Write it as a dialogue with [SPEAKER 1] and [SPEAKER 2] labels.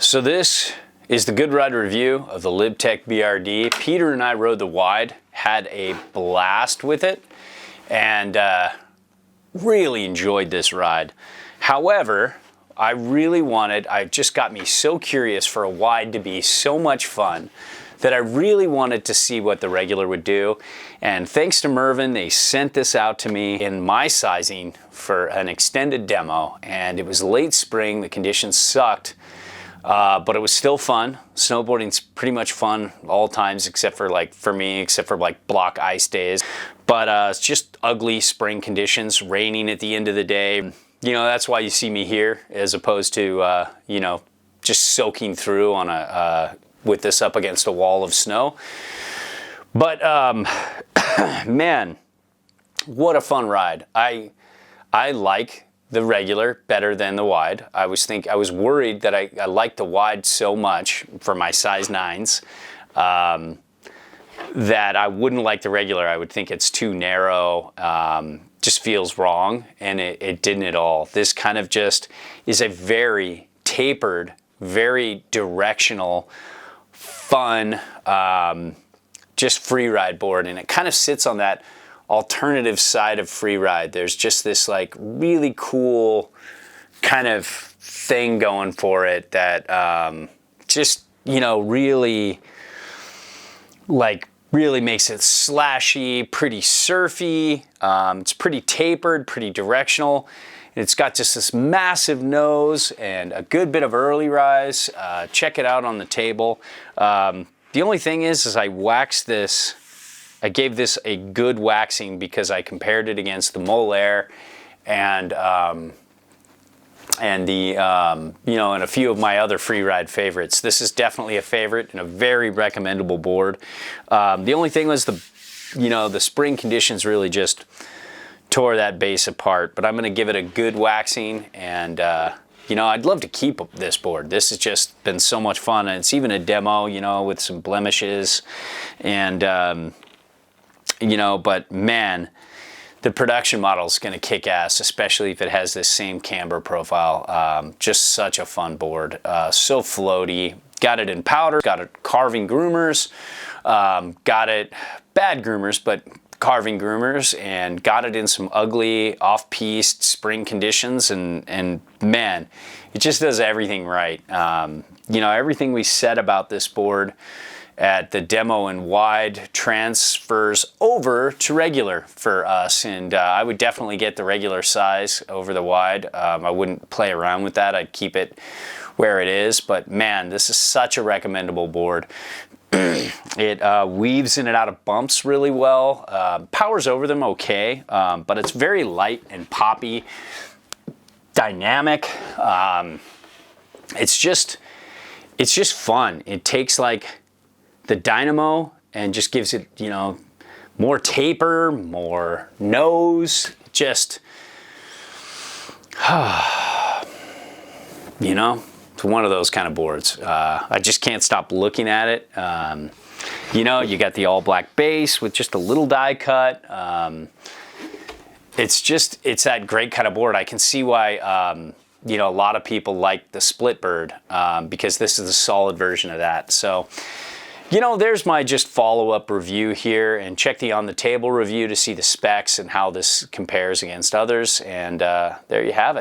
[SPEAKER 1] So this is the Good Ride review of the LibTech BRD. Peter and I rode the wide, had a blast with it, and really enjoyed this ride. However, it just got me so curious for a wide to be so much fun that I really wanted to see what the regular would do. And thanks to Mervin, they sent this out to me in my sizing for an extended demo. And it was late spring, the conditions sucked, but it was still fun. Snowboarding's pretty much fun all times, except for block ice days. But it's just ugly spring conditions, raining at the end of the day. You know, that's why you see me here as opposed to, just soaking through on with this up against a wall of snow. But man, what a fun ride. I like the regular better than the wide. I was worried that I liked the wide so much for my size 9s that I wouldn't like the regular. I would think it's too narrow, just feels wrong, and it didn't at all. This kind of just is a very tapered, very directional, fun, just free ride board, and it kind of sits on that alternative side of free ride. There's just this like really cool kind of thing going for it that just, you know, really makes it slashy, pretty surfy. It's pretty tapered, pretty directional. It's got just this massive nose and a good bit of early rise. Check it out on the table. The only thing is I waxed this. I gave this a good waxing because I compared it against the Molaire and and a few of my other free ride favorites. This is definitely a favorite and a very recommendable board. The only thing was the spring conditions really just tore that base apart, but I'm going to give it a good waxing, and I'd love to keep this board. This has just been so much fun, and it's even a demo, with some blemishes, and but man, the production model is going to kick ass, especially if it has this same camber profile. Just such a fun board, so floaty. Got it in powder, got it carving groomers, got it bad groomers, but carving groomers, and got it in some ugly off-piste spring conditions, and man, it just does everything right. Everything we said about this board at the demo and wide transfers over to regular for us, and I would definitely get the regular size over the wide. I wouldn't play around with that. I'd keep it where it is, but man, this is such a recommendable board. It weaves in and out of bumps really well, powers over them okay, but it's very light and poppy, dynamic. It's just fun. It takes like the dynamo and just gives it, more taper, more nose, just, it's one of those kind of boards. I just can't stop looking at it. You got the all black base with just a little die cut. It's that great kind of board. I can see why, a lot of people like the split bird, because this is a solid version of that. So, there's my just follow-up review here, and check the On the Table review to see the specs and how this compares against others. And there you have it.